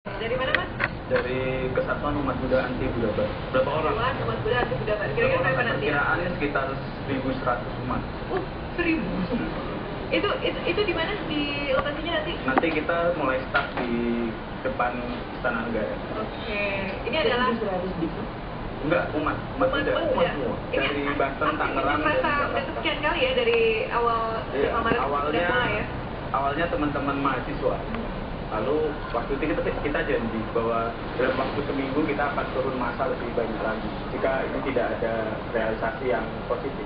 Dari mana, Mas? Dari Kesatuan Umat Buddha Anti Budabar. Berapa orang? Umat Buddha Anti Budabar. Kira-kira berapa nanti? Perkiraannya sekitar 1.100 umat. 1.000. Itu di mana? Di lokasinya nanti? Nanti kita mulai start di depan Istana Negara. Oke. Ini adalah Enggak, umat Buddha. Semua. Dari Banten, Tangerang, dan Merasa udah Jakarta. sekian kali ya dari awal Iya, Maret udah mulai ya? awalnya teman-teman mahasiswa. Lalu waktu itu kita janji bahwa dalam waktu seminggu kita akan turun massa lebih banyak lagi jika ini tidak ada realisasi yang positif.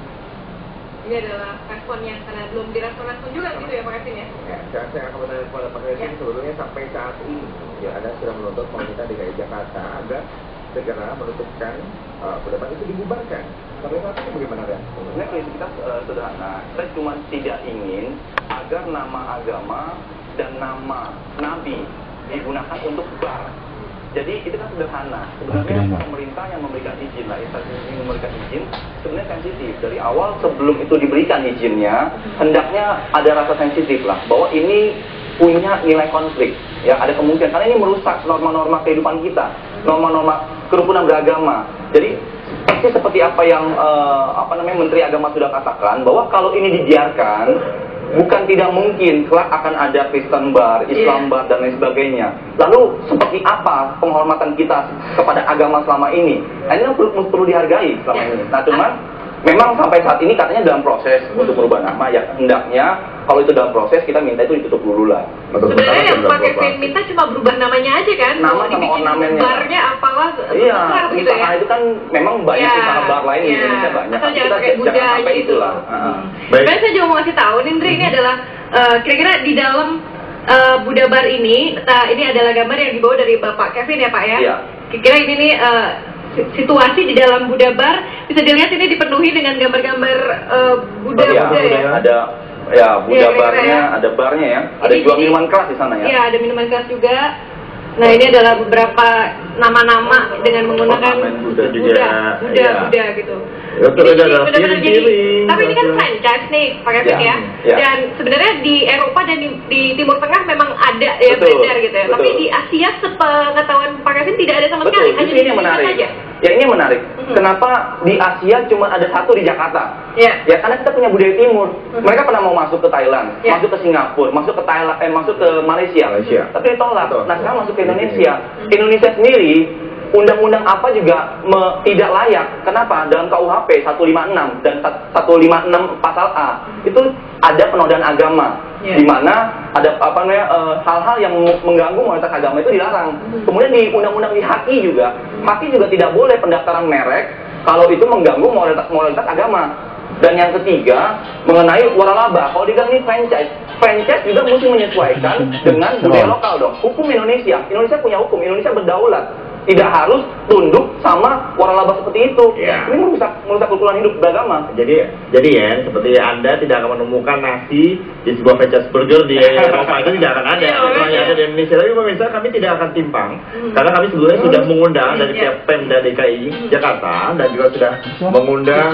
Ini adalah respon yang karena belum direspon juga gitu ya Pak Kevin ya? Ya, saya akan bertanya kepada Pak Kevin sebelumnya sampai saat ini ya Anda sudah menuntut pemerintah DKI Jakarta agar segera menutupkan pendapat itu dibubarkan. Sampai saat ini bagaimana ya? Sebenarnya prinsip kita sederhana, kita cuma tidak ingin agar nama agama dan nama nabi digunakan untuk bar. Jadi itu kan sederhana. Sebenarnya pemerintah yang memberikan izin lah, instansi yang memberikan izin sebenarnya sensitif. Dari awal sebelum itu diberikan izinnya, hendaknya ada rasa sensitif lah bahwa ini punya nilai konflik. Ya, ada kemungkinan karena ini merusak norma-norma kehidupan kita, norma-norma kerukunan beragama. Jadi persis seperti apa yang Menteri Agama sudah katakan bahwa kalau ini dibiarkan bukan tidak mungkin kelak akan ada Kristen bar, Islam bar dan lain sebagainya. Lalu seperti apa penghormatan kita kepada agama selama ini? Nah, ini perlu dihargai selama ini. Nah, cuman memang sampai saat ini katanya dalam proses untuk merubah nama. Ya hendaknya kalau itu dalam proses kita minta itu ditutup dulu lah. Sebenarnya yang Pak Kevin minta cuma berubah namanya aja kan? Nama sama ornamennya. Barnya apalah? Iya, gitu ya? itu kan memang banyak usaha bar lain di Indonesia banyak. Asal jangan pakai Buddha aja itu lah. Sebenarnya saya juga mau ngasih tahu nih, Indri, ini adalah kira-kira di dalam Buddha Bar ini adalah gambar yang dibawa dari Bapak Kevin ya Pak ya? Iya. Kira-kira ini nih situasi di dalam Buddha Bar bisa dilihat ini dipenuhi dengan gambar-gambar Buddha ya? Ada Buddha barnya, ada barnya ya. Ada jual minuman keras di sana ya. Iya, ada minuman keras juga. Nah, ini adalah beberapa nama-nama dengan menggunakan Buddha gitu. Ini adalah benar-benar jadi, tapi ini kan franchise nih, Pak Kevin ya. Dan sebenarnya di Eropa dan di Timur Tengah memang ada ya beredar gitu ya. Tapi di Asia sepengetahuan Pak Kevin tidak ada sama sekali, hanya di Indonesia saja. Ya ini menarik. Kenapa di Asia cuma ada satu di Jakarta? Ya karena kita punya budaya Timur. Mereka pernah mau masuk ke Thailand, masuk ke Singapura, masuk ke masuk ke Malaysia. Tapi ditolak. Nah sekarang masuk ke Indonesia. Indonesia sendiri undang-undang apa juga tidak layak. Kenapa? Dalam KUHP 156 dan 156 pasal A itu ada penodaan agama, di mana ada hal-hal yang mengganggu moralitas agama itu dilarang. Kemudian di undang-undang di HAKI juga tidak boleh pendaftaran merek kalau itu mengganggu moralitas agama. Dan yang ketiga mengenai waralaba, kalau dibilang ini franchise juga mesti menyesuaikan dengan budaya lokal dong. Hukum Indonesia punya hukum, Indonesia berdaulat. Tidak harus tunduk sama waralaba seperti itu. Ini merusak kerukunan hidup beragama. Jadi ya, seperti Anda tidak akan menemukan nasi di sebuah franchise burger di Eropa itu tidak akan ada. Itu hanya ada di Indonesia. Tapi pemirsa, kami tidak akan timpang karena kami sebelumnya sudah mengundang dari pihak Pemda DKI Jakarta dan juga sudah mengundang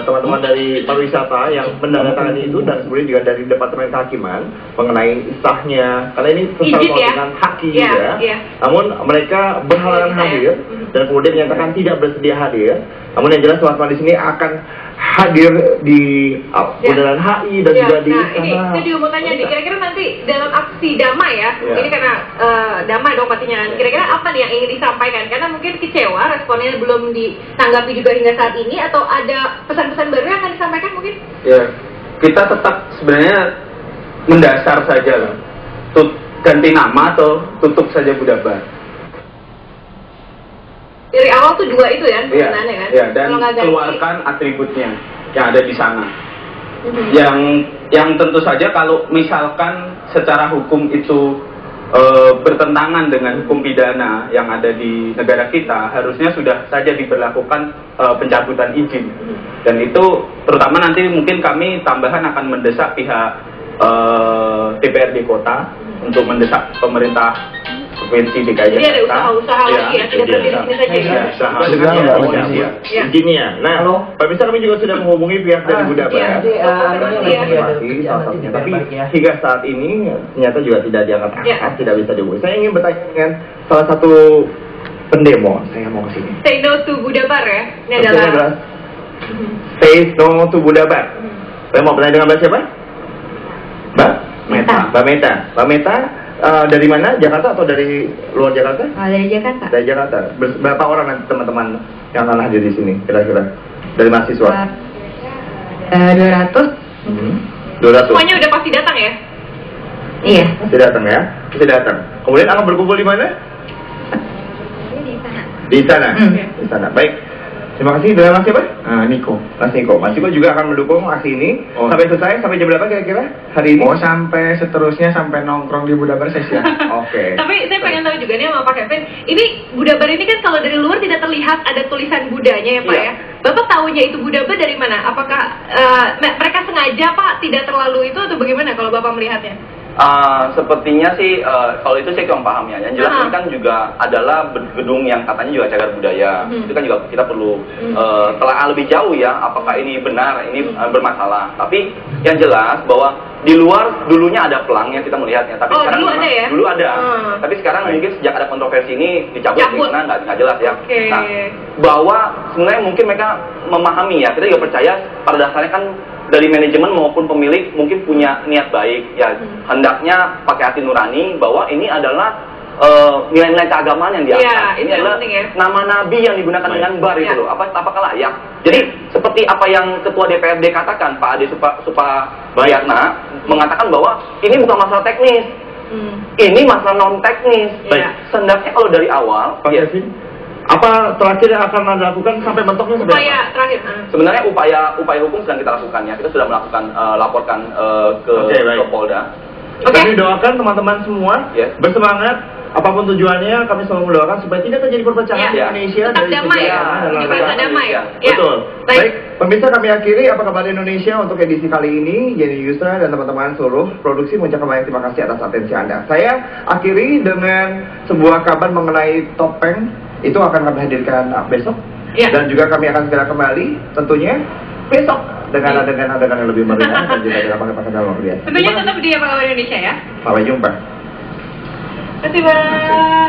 teman-teman dari pariwisata yang menandatangani itu dan kemudian juga dari Departemen Kehakiman mengenai sahnya karena ini sesuai dengan haki Namun mereka berhalangan hadir dan kemudian menyatakan tidak bersedia hadir. Namun yang jelas teman-teman di sini akan hadir di Bundaran HI dan juga di istana. Ini saya juga mau tanya nih, kira-kira nanti dalam aksi damai ini karena damai dong pastinya. Kira-kira apa nih yang ingin disampaikan? Karena mungkin kecewa responnya belum ditanggapi juga hingga saat ini, atau ada pesan-pesan baru yang akan disampaikan mungkin? Ya, kita tetap sebenarnya mendasar saja lah. Ganti nama atau tutup saja Buddha Bar. Dari awal tuh dua itu ya penggunaannya kan? Iya, dan keluarkan atributnya yang ada di sana. Yang tentu saja kalau misalkan secara hukum itu bertentangan dengan hukum pidana yang ada di negara kita, harusnya sudah saja diberlakukan pencabutan izin. Dan itu terutama nanti mungkin kami tambahan akan mendesak pihak DPRD kota untuk mendesak pemerintah provinsi DKI Jakarta. Jadi ada usaha-usaha lagi ya, tidak berhenti di sini saja ya. Intinya. Nah, pemirsa kami juga sudah menghubungi pihak dari Budabar. Tapi hingga saat ini ternyata juga tidak diangkat, tidak bisa dihubungi. Saya ingin bertanya dengan salah satu pendemo, saya mau ke sini. Say no to Budabar ya. Ini adalah Say no to Budabar. Saya mau bertanya dengan Mbak siapa? Mbak Meta. Mbak Meta. Mbak Meta dari mana? Jakarta atau dari luar Jakarta? dari Jakarta. Dari Jakarta. Berapa orang nanti teman-teman yang akan hadir di sini kira-kira dari mahasiswa? 200. 200. Semuanya udah pasti datang ya? Iya. Pasti datang ya? Pasti datang. Kemudian akan berkumpul di mana? Di sana. Di sana. Baik. Terima kasih. Dengan Mas siapa? Niko. Mas Niko. Mas Niko juga akan mendukung aksi ini sampai selesai, sampai jam berapa kira-kira hari ini? Sampai seterusnya sampai nongkrong di Budabar sesi. Oke. Tapi saya pengen tahu juga nih sama Pak Kevin, ini Budabar ini kan kalau dari luar tidak terlihat ada tulisan Budanya ya Pak ya. Bapak tahunya itu Budabar dari mana? Apakah mereka sengaja Pak tidak terlalu itu atau bagaimana kalau Bapak melihatnya? Sepertinya sih kalau itu saya kurang paham ya. Yang jelas ini kan juga adalah gedung yang katanya juga cagar budaya. Itu kan juga kita perlu telah lebih jauh ya. Apakah ini benar, ini bermasalah. Tapi yang jelas bahwa di luar dulunya ada pelang yang kita melihatnya. Tapi sekarang dulu ada ya? Dulu ada. Tapi sekarang mungkin sejak ada kontroversi ini dicabut. Karena nggak jelas ya. Nah, bahwa sebenarnya mungkin mereka memahami ya. Kita juga percaya pada dasarnya kan dari manajemen maupun pemilik mungkin punya niat baik ya, hendaknya pakai hati nurani bahwa ini adalah nilai-nilai keagamaan yang diangkat. Ini adalah nama nabi yang digunakan dengan bar itu loh. Apakah layak? Jadi seperti apa yang ketua DPRD katakan, Pak Ade Supriyatna mengatakan bahwa ini bukan masalah teknis. Ini masalah non teknis. Hendaknya kalau dari awal apa terakhir yang akan Anda lakukan sampai mentoknya seperti upaya apa? Terakhir. Sebenarnya upaya hukum sedang kita lakukan ya. Kita sudah melakukan laporkan ke Polda. Kami doakan teman-teman semua bersemangat. Apapun tujuannya, kami selalu mendoakan supaya tidak terjadi perpecahan di Indonesia. Tetap damai ya. Damai. Betul. Baik, pemirsa kami akhiri apa kabar Indonesia untuk edisi kali ini. Jenny Yusra dan teman-teman seluruh produksi mengucapkan banyak terima kasih atas atensi Anda. Saya akhiri dengan sebuah kabar mengenai topeng. Itu akan kami hadirkan besok dan juga kami akan segera kembali tentunya besok dengan adegan yang lebih meriah dan juga dengan pakai-pakai yang luar biasa. Tentunya tetap di Apa Kabar Indonesia ya. Sampai jumpa. Terima kasih Pak.